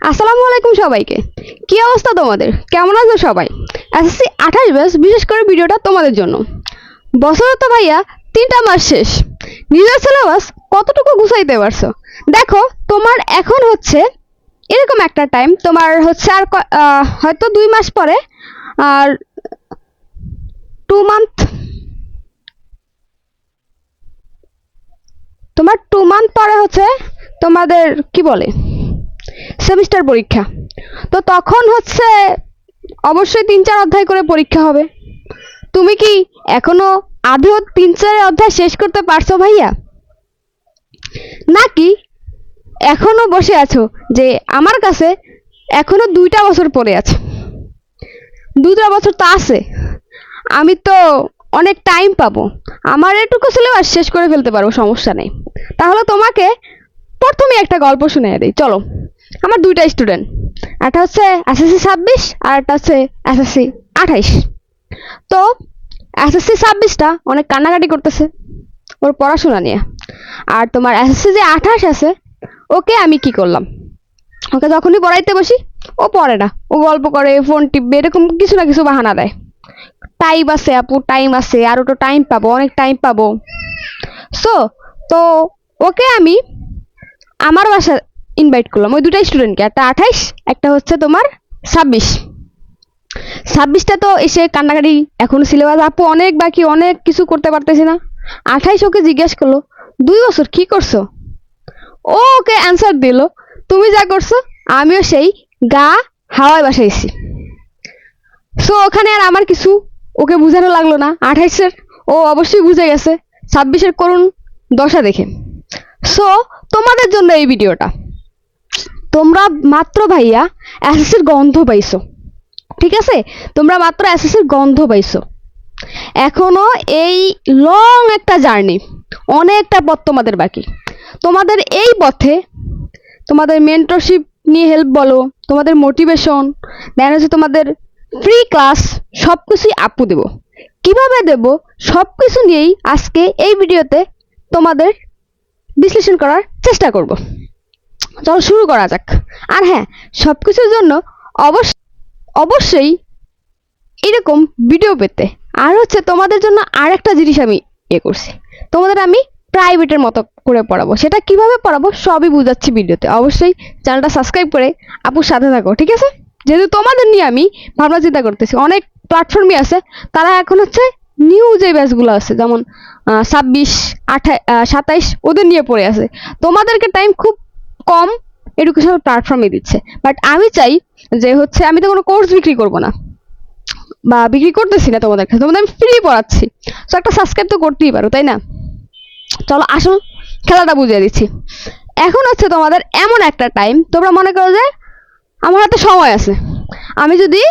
আসসালামু আলাইকুম সবাইকে। কি অবস্থা তোমাদের? কেমন আছো সবাই? এসএসসি 28 ব্যাচ বিশেষ করে ভিডিওটা তোমাদের জন্য। বছরে তো ভাইয়া 3টা মাস শেষ। নিজের সিলেবাস কতটুকু গুছাইতে পারছো? দেখো তোমার এখন হচ্ছে এরকম একটা টাইম, তোমার হচ্ছে আর হয়তো 2 মাস পরে আর 2 মান্থ, তোমার 2 মান্থ পরে হচ্ছে তোমাদের কি বলে সেমিস্টার পরীক্ষা। তো তখন হচ্ছে অবশ্যই 3-4 অধ্যায় করে পরীক্ষা হবে। তুমি কি এখনো আধো 3-4 অধ্যায় শেষ করতে পারছো ভাইয়া, নাকি এখনো বসে আছো যে আমার কাছে এখনো 2টা বছর পড়ে আছে? 2টা বছর তো আছে, আমি তো অনেক টাইম পাবো, আমার এটুকু সিলেবাস শেষ করে ফেলতে পারবো, সমস্যা নেই। তাহলে তোমাকে প্রথমে একটা গল্প শুনিয়ে দিই, চলো। আমার 2টা স্টুডেন্ট, একটা হচ্ছে এসএসসি 26 আর একটা হচ্ছে এসএসসি 28। তো এসএসসি 26টা অনেক কান্নাকাটি করতেছে ওর পড়াশোনা নিয়ে, আর তোমার এসএসসি যে 28 আছে ওকে আমি কি করলাম, ওকে যখনই পড়াইতে বসি ও পড়ে না, ও গল্প করে, ফোন টিপবে, এরকম কিছু না কিছু বাহানা দেয়। টাইম আছে আপু, টাইম আছে, আরো তো টাইম পাবো, অনেক টাইম পাবো। সো তো ওকে আমি আমার বাসা ইনভাইট করলাম, ওই 2টা স্টুডেন্টকে, একটা 28 একটা হচ্ছে তোমার 26। 26টা তো এসে কান্নাকাটি, এখন সিলেবাস আপু অনেক বাকি, অনেক কিছু করতে পারতেছি না। 28 ওকে জিজ্ঞেস করলো 2 বছর কি করছো? ও ওকে অ্যান্সার দিল তুমি যা করছো আমিও সেই গা হাওয়ায় বাসাইছি। সো ওখানে আর আমার কিছু ওকে বুঝানো লাগলো না, 28-এর ও অবশ্যই বুঝে গেছে 26-এর করুন দশা দেখে। সো তোমাদের জন্য এই ভিডিওটা, তোমরা মাত্র ভাইয়া এসএসসির গন্ধ পাইছো, ঠিক আছে? তোমরা মাত্র এসএসসির গন্ধ পাইছো, এখনো এই লং একটা জার্নি, অনেকটা পথ তোমাদের বাকি। তোমাদের এই পথে তোমাদের মেন্টরশিপ নিয়ে হেল্প বলো, তোমাদের মোটিভেশন দেন হচ্ছে তোমাদের ফ্রি ক্লাস, সবকিছুই আপু দেব। কিভাবে দেব সবকিছু নিয়েই আজকে এই ভিডিওতে তোমাদের বিশ্লেষণ করার চেষ্টা করব। চলো শুরু করা যাক। আর হ্যাঁ, সবকিছুর জন্য অবশ্যই এরকম ভিডিও পেতে আর হচ্ছে তোমাদের জন্য আর একটা জিনিস আমি করছি, তোমাদের আমি প্রাইভেটের মতো করে পড়াবো। সেটা কিভাবে পড়াবো সবই বুঝাচ্ছি ভিডিওতে, অবশ্যই চ্যানেলটা সাবস্ক্রাইব করে আপুর সাথে থাকো, ঠিক আছে? যেহেতু তোমাদের নিয়ে আমি ভাবনা চিন্তা করতেছি, অনেক প্ল্যাটফর্মই আছে, তারা এখন হচ্ছে নিউ যে ব্যাচগুলো আছে যেমন 26, 27 ওদের নিয়ে পড়ে আছে। তোমাদেরকে টাইম খুব কম এডুকেশনাল প্ল্যাটফর্মে দিচ্ছে, বাট আমি চাই যে হচ্ছে আমি তো কোনো কোর্স বিক্রি করবো না বা বিক্রি করতেছি না তোমাদের কাছে, তোমাদের আমি ফ্রি পড়াচ্ছি। তো একটা সাবস্ক্রাইব তো করতেই পারো, তাই না? চলো আসল খেলাটা বুঝিয়ে দিচ্ছি। এখন হচ্ছে তোমাদের এমন একটা টাইম, তোমরা মনে করো যে আমার হাতে সময় আছে, আমি যদি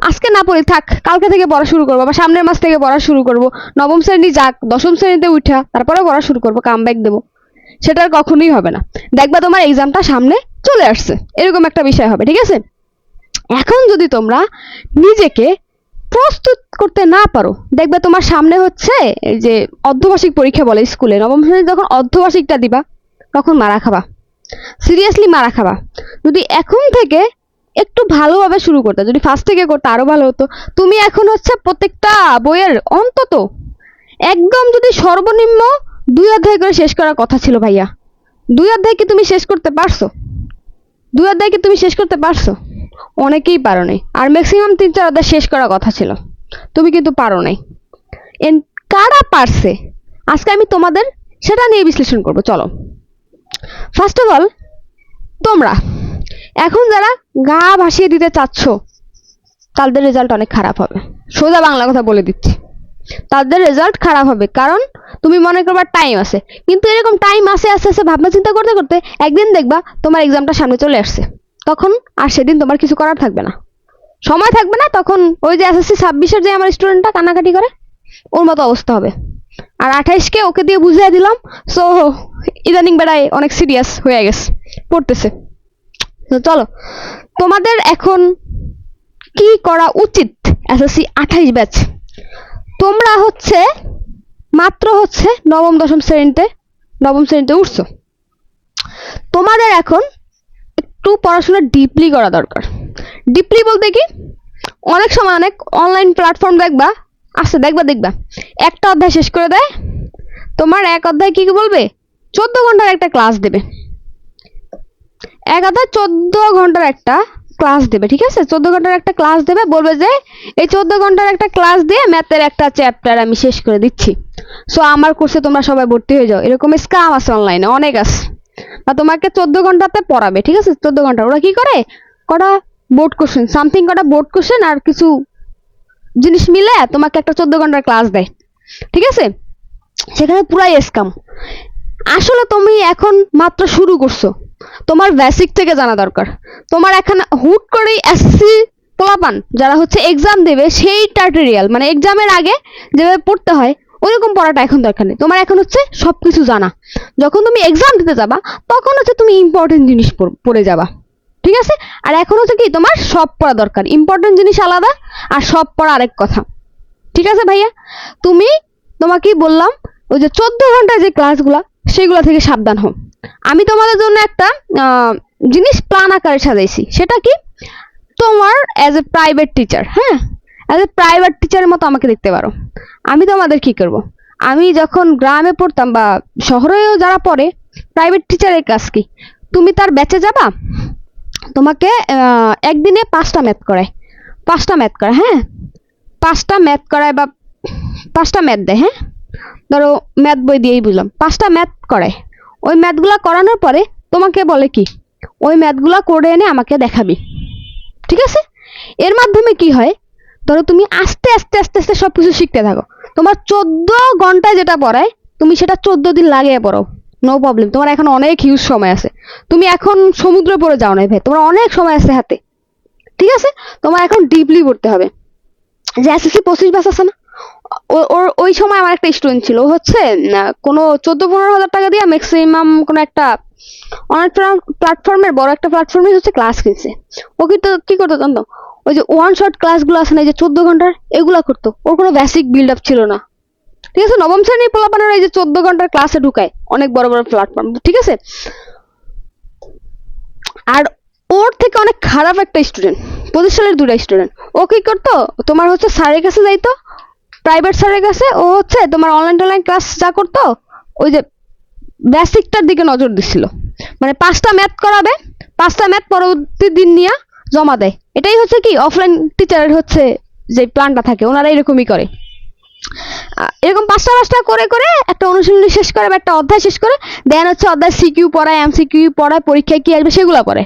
আজকে না পড়ি, থাক কালকে থেকে পড়া শুরু করবো বা সামনের মাস থেকে পড়া শুরু করবো, নবম শ্রেণী যাক, 10ম শ্রেণীতে উঠা তারপরে পড়া শুরু করবো, কাম ব্যাক দেবো, সেটা আর কখনোই হবে না। দেখবা তোমার এক্সামটা সামনে চলে আসছে, এরকম একটা বিষয় হবে, ঠিক আছে? এখন যদি তোমরা নিজেকে প্রস্তুত করতে না পারো, দেখবে তোমার সামনে হচ্ছে এই যে অর্ধবার্ষিক পরীক্ষা বলে স্কুলে, নবম শ্রেণী যখন অর্ধবার্ষিকটা দিবা তখন মারা খাবা, সিরিয়াসলি মারা খাবা। যদি এখন থেকে একটু ভালোভাবে শুরু করতে, যদি ফার্স্ট থেকে করতে আরো ভালো হতো। তুমি এখন হচ্ছে প্রত্যেকটা বইয়ের অন্তত একদম যদি সর্বনিম্ন 2 অধ্যায় করে শেষ করার কথা ছিল ভাইয়া। 2 অধ্যায় কি তুমি শেষ করতে পারছো? 2 অধ্যায় কি তুমি শেষ করতে পারছো? অনেকেই পারো নাই, আর ম্যাক্সিমাম 3-4 অধ্যায় শেষ করার কথা ছিল, তুমি কিন্তু পারো নাই। কারা পারছে আজকে আমি তোমাদের সেটা নিয়ে বিশ্লেষণ করব, চলো। ফার্স্ট অফ অল, তোমরা এখন যারা গা ভাসিয়ে দিতে চাচ্ছ তাদের রেজাল্ট অনেক খারাপ হবে, সোজা বাংলা কথা বলে দিচ্ছি, তাদের রেজাল্ট খারাপ হবে। কারণ তুমি মনে করবা টাইম আছে, কিন্তু এরকম টাইম আসে আস্তে আস্তে ভাবনা চিন্তা করতে করতে একদিন দেখবা তোমার এক্সামটা সামনে চলে আসছে, তখন আর সেদিন তোমার কিছু করার থাকবে না, সময় থাকবে না। তখন ওই যে এসএসসি 26-এর যে আমার স্টুডেন্টটা কান্নাকাটি করে, ওর মতো অবস্থা হবে। আর 28-কে ওকে দিয়ে বুঝিয়ে দিলাম, সো ইদানিং বেড়ায় অনেক সিরিয়াস হয়ে গেছে, পড়তেছে। তো চলো, তোমাদের এখন কি করা উচিত? এসএসসি 28 ব্যাচ, তোমরা হচ্ছে মাত্র হচ্ছে নবম শ্রেণীতে উঠছো, তোমাদের এখন একটু পড়াশোনা ডিপলি করা দরকার। ডিপলি বলতে কি, অনেক সময় অনেক অনলাইন প্ল্যাটফর্ম দেখবা দেখবা একটা অধ্যায় শেষ করে দেয়, তোমার এক অধ্যায় কি বলবে 14 ঘন্টার একটা ক্লাস দেবে, এক অধ্যায় 14 ঘন্টার একটা ক্লাস দেবে, ঠিক আছে? 14 ঘন্টার একটা ক্লাস দেবে, বলবে যে এই 14 ঘন্টার একটা ক্লাস দিয়ে ম্যাথের একটা চ্যাপ্টার আমি শেষ করে দিচ্ছি, সো আমার কোর্সে তোমরা সবাই ভর্তি হয়ে যাও। এরকম স্ক্যাম আছে অনলাইনে, অনেক আছে। বা তোমাকে 14 ঘন্টাতে পড়াবে, ঠিক আছে? 14 ঘন্টা ওরা কি করে, কটা বোর্ড কোশ্চেন সামথিং, কটা বোর্ড কোশ্চেন আর কিছু জিনিস মিলে তোমাকে একটা 14 ঘন্টার ক্লাস দেয়, ঠিক আছে? সেখানে পুরাই স্ক্যাম। আসলে তুমি এখন মাত্র শুরু করছো, তোমার বেসিক থেকে জানা দরকার। তোমার এখন হুট করেই এসসি পোলাপান যারা হচ্ছে এক্সাম দেবে, সেই টার্টোরিয়াল মানে এক্সামের আগে যেভাবে পড়তে হয় ওইরকম পড়াটা এখন দরকার নেই। তোমার এখন হচ্ছে সবকিছু জানা, যখন তুমি এক্সাম দিতে যাবা তখন হচ্ছে তুমি ইম্পর্টেন্ট জিনিস পড়ে যাবা, ঠিক আছে? আর এখন হচ্ছে কি, তোমার সব পড়া দরকার, ইম্পর্টেন্ট জিনিস আলাদা আর সব পড়া আরেক কথা, ঠিক আছে ভাইয়া? তোমাকে বললাম ওই যে 14 ঘন্টার যে ক্লাসগুলা সেগুলো থেকে সাবধান হও। আমি তোমাদের জন্য একটা জিনিস প্ল্যান আকারে সাজাইছি, সেটা কি, তোমার অ্যাজ এ প্রাইভেট টিচার, হ্যাঁ, অ্যাজ এ প্রাইভেট টিচারের মতো আমাকে দেখতে পারো। আমি তোমাদের কি করব, আমি যখন গ্রামে পড়তাম বা শহরেও যারা পড়ে, প্রাইভেট টিচারের কাজ কি, তুমি তার ব্যাচে যাবা, তোমাকে একদিনে 5টা ম্যাথ করায়, হ্যাঁ, 5টা ম্যাথ করায় বা 5টা ম্যাথ দেয়, হ্যাঁ, ধরো ম্যাথ বই দিয়েই বুঝলাম, 5টা ম্যাথ করায়। ওই ম্যাথগুলা করানোর পরে তোমাকে বলে কি, ওই ম্যাথগুলা করে এনে আমাকে দেখাবি, ঠিক আছে? এর মাধ্যমে কি হয়, ধরো তুমি আস্তে আস্তে আস্তে আস্তে সবকিছু শিখতে থাকো। তোমার 14 ঘন্টায় যেটা পড়ায় তুমি সেটা 14 দিন লাগিয়ে পড়ো, নো প্রবলেম। তোমার এখন অনেক হিউজ সময় আছে, তুমি এখন সমুদ্রে পড়ে যাও না ভাই, তোমার অনেক সময় আছে হাতে, ঠিক আছে? তোমার এখন ডিপলি পড়তে হবে। যে এসএসসি 25 ব্যাচ আছে না, ওর ওই সময় আমার একটা স্টুডেন্ট ছিল, ও হচ্ছে কোনো 14-15 হাজার টাকা দিয়ে ম্যাক্সিমাম কোনো একটা অনলাইন প্ল্যাটফর্মের বড় একটা প্ল্যাটফর্মে হচ্ছে ক্লাস কিনছে। ও কিন্তু কি করতো জানতো, ওই যে ওয়ান শট ক্লাসগুলো আছে না, যে 14 ঘন্টার, এগুলা করতো। ওর কোনো বেসিক বিল্ড আপ ছিল না, ঠিক আছে? নবম শ্রেণীর পোলাপানের এই যে 14 ঘন্টার ক্লাসে ঢুকায় অনেক বড় বড় প্ল্যাটফর্ম, ঠিক আছে? আর ওর থেকে অনেক খারাপ একটা স্টুডেন্ট, 25 সালের 2টা স্টুডেন্ট, ও কি করতো, তোমার হচ্ছে স্যারের কাছে যাইতো, প্রাইভেট স্যারের কাছে। ও হচ্ছে তোমার অনলাইন ক্লাস যা করতো, ওই যে বেসিকটার দিকে নজর দিছিল, মানে 5টা ম্যাথ করাবে, 5টা ম্যাথ পরবর্তী দিন নিয়ে জমা দেয়। এটাই হচ্ছে কি অফলাইন টিচারের হচ্ছে যে প্ল্যানটা থাকে, ওনারা এরকমই করে। এরকম 5টা করে করে একটা অনুশীলনী শেষ করে বা একটা অধ্যায় শেষ করে দেন হচ্ছে অধ্যায় সিকিউ পড়ায়, এমসিকিউ পড়ায়, পরীক্ষায় কি আসবে সেগুলো করে।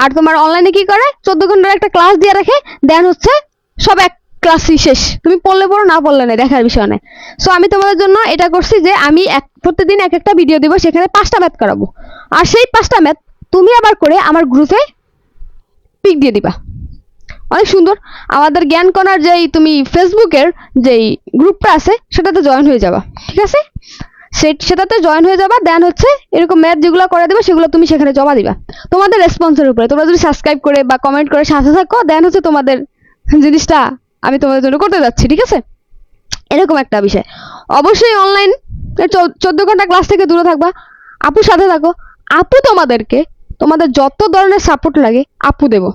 আর তোমার অনলাইনে কি করে, 14 ঘন্টার একটা ক্লাস দিয়ে রাখে, দেন হচ্ছে সব এক ক্লাসই শেষ, তুমি পড়লে পড়ো না পড়লে না, দেখার বিষয় নেই। সো আমি তোমাদের জন্য এটা করছি যে আমি প্রত্যেকদিন এক একটা ভিডিও দিব, সেখানে 5টা ম্যাথ করাবো। আর সেই 5টা ম্যাথ তুমি আবার করে আমার গ্রুপে পিক দিয়ে দিবা, অনেক সুন্দর। আমাদের জ্ঞান কণার যেই তুমি ফেসবুকের যেই গ্রুপটা আছে সেটাতে জয়েন হয়ে যাবা, ঠিক আছে? সেটাতে জয়েন হয়ে যাবা, দেন হচ্ছে এরকম ম্যাথ যেগুলো করে দেবে সেগুলো তুমি সেখানে জমা দিবা তোমাদের রেসপন্সের উপরে। তোমরা যদি সাবস্ক্রাইব করে বা কমেন্ট করে সাথে থাকো, দেন হচ্ছে তোমাদের জিনিসটা আমি তোমাদের জন্য করতে যাচ্ছি, ঠিক আছে? এরকম একটা বিষয়। অবশ্যই অনলাইন 14 ঘন্টা ক্লাস থেকে দূরে থাকবা, আপুর সাথে থাকো। আপু তোমাদের যত ধরনের সাপোর্ট লাগে আপু দেব।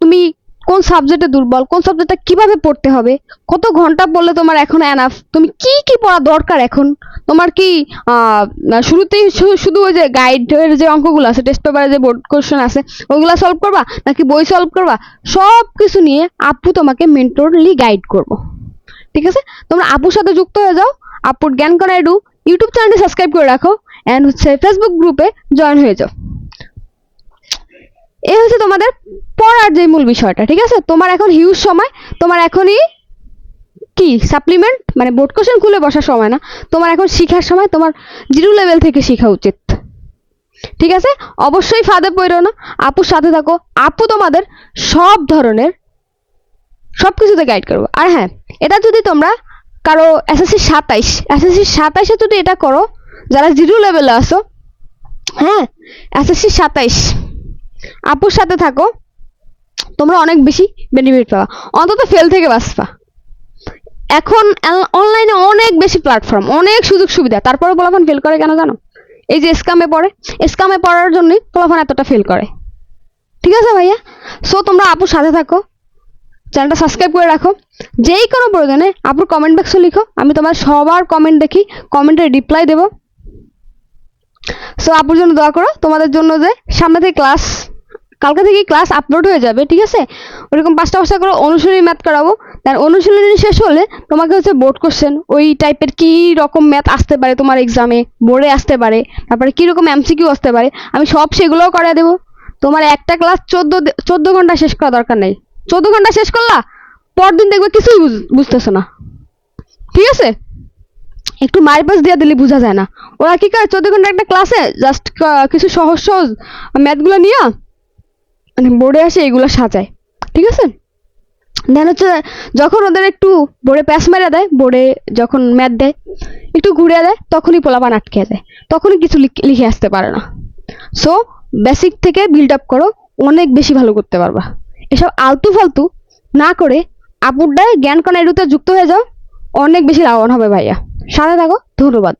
তুমি কোন সাবজেক্টে দুর্বল, কোন সাবজেক্টটা কিভাবে পড়তে হবে, কত ঘন্টা পড়লে তোমার এখন এনাফ, তুমি কি কি পড়া দরকার, এখন তোমার কি শুরুতেই শুধু ওই যে গাইডের যে অঙ্কগুলো আছে, টেস্ট পেপারে যে বোর্ড কোশ্চেন আছে ওইগুলো সলভ করবা, নাকি বই সলভ করবা, সব কিছু নিয়ে আপু তোমাকে মেন্টরলি গাইড করবো, ঠিক আছে? তোমরা আপুর সাথে যুক্ত হয়ে যাও, আপুর জ্ঞান করা এডু ইউটিউব চ্যানেলটি সাবস্ক্রাইব করে রাখো, এন্ড হচ্ছে ফেসবুক গ্রুপে জয়েন হয়ে যাও। এই হচ্ছে তোমাদের পড়ার যে মূল বিষয়টা, ঠিক আছে? তোমার এখন হিউজ সময়, তোমার এখনই কি সাপ্লিমেন্ট মানে বোর্ড কোশ্চেন খুলে বসার সময় না, তোমার এখন শিখার সময়, তোমার 0 লেভেল থেকে শেখা উচিত, ঠিক আছে? অবশ্যই ফাঁদে পড়ো না, আপুর সাথে থাকো, আপু তোমাদের সব ধরনের সবকিছুতে গাইড করবো। আর হ্যাঁ, এটা যদি তোমরা কারো এসএসসি 27 যদি এটা করো, যারা 0 লেভেলে আসো, হ্যাঁ, এসএসসি 27 আপুর সাথে থাকো, তোমরা অনেক বেশি বেনিফিট পাবা, অন্তত ফেল থেকে বাঁচবা। এখন অনলাইনে অনেক বেশি প্ল্যাটফর্ম, অনেক সুযোগ সুবিধা, তারপরে পোলাপান ফেল করে কেন জানো? এই যে স্ক্যামে পড়ার জন্যই পোলাপান এতটা ফেল করে, ঠিক আছে? ঠিক আছে ভাইয়া? সো তোমরা আপুর সাথে থাকো, চ্যানেলটা সাবস্ক্রাইব করে রাখো। যেই কোনো প্রয়োজনে আপুর কমেন্ট বক্সে লিখো, আমি তোমার সবার কমেন্ট দেখি, কমেন্টে রিপ্লাই দেবো। সো আপুর জন্য দোয়া করো, তোমাদের জন্য যে সামনে থেকে ক্লাস, কালকে থেকে ক্লাস আপলোড হয়ে যাবে, ঠিক আছে? ওরকম 5টা করে অনুশীলনী ম্যাথ করাবো। দেন অনুশীলনী শেষ হলে তোমাকে হচ্ছে বোর্ড কোশ্চেন, ওই টাইপের কি রকম ম্যাথ আসতে পারে তোমার এক্সামে, বোর্ডে আসতে পারে, তারপরে কি রকম এমসিকিউ আসতে পারে, আমি সব সেগুলোও করে দেবো। তোমার একটা ক্লাস 14 ঘন্টা শেষ করা দরকার নেই। 14 ঘন্টা শেষ করলা, পরদিন দেখবে কিছুই বুঝতেছো না, ঠিক আছে? একটু মাইপাস দিয়ে দিলে বোঝা যায় না। ওরা কি করে 14 ঘন্টা একটা ক্লাসে জাস্ট কিছু সহজ সহজ ম্যাথগুলো নিয়ে মানে বোর্ডে আসে এগুলো সাজায়, ঠিক আছে? দেন হচ্ছে যখন ওদের একটু বোর্ডে প্যাস মেরে দেয়, বোর্ডে যখন ম্যাথ দেয় একটু ঘুরে দেয়, তখনই পোলাপান আটকে যায়, তখনই কিছু লিখে আসতে পারে না। সো বেসিক থেকে বিল্ড আপ করো, অনেক বেশি ভালো করতে পারবা। এসব আলতু ফালতু না করে আপুরটায় জ্ঞান কণা এরুতে যুক্ত হয়ে যাও, অনেক বেশি লাভবান হবে ভাইয়া। সাথে থাকো, ধন্যবাদ।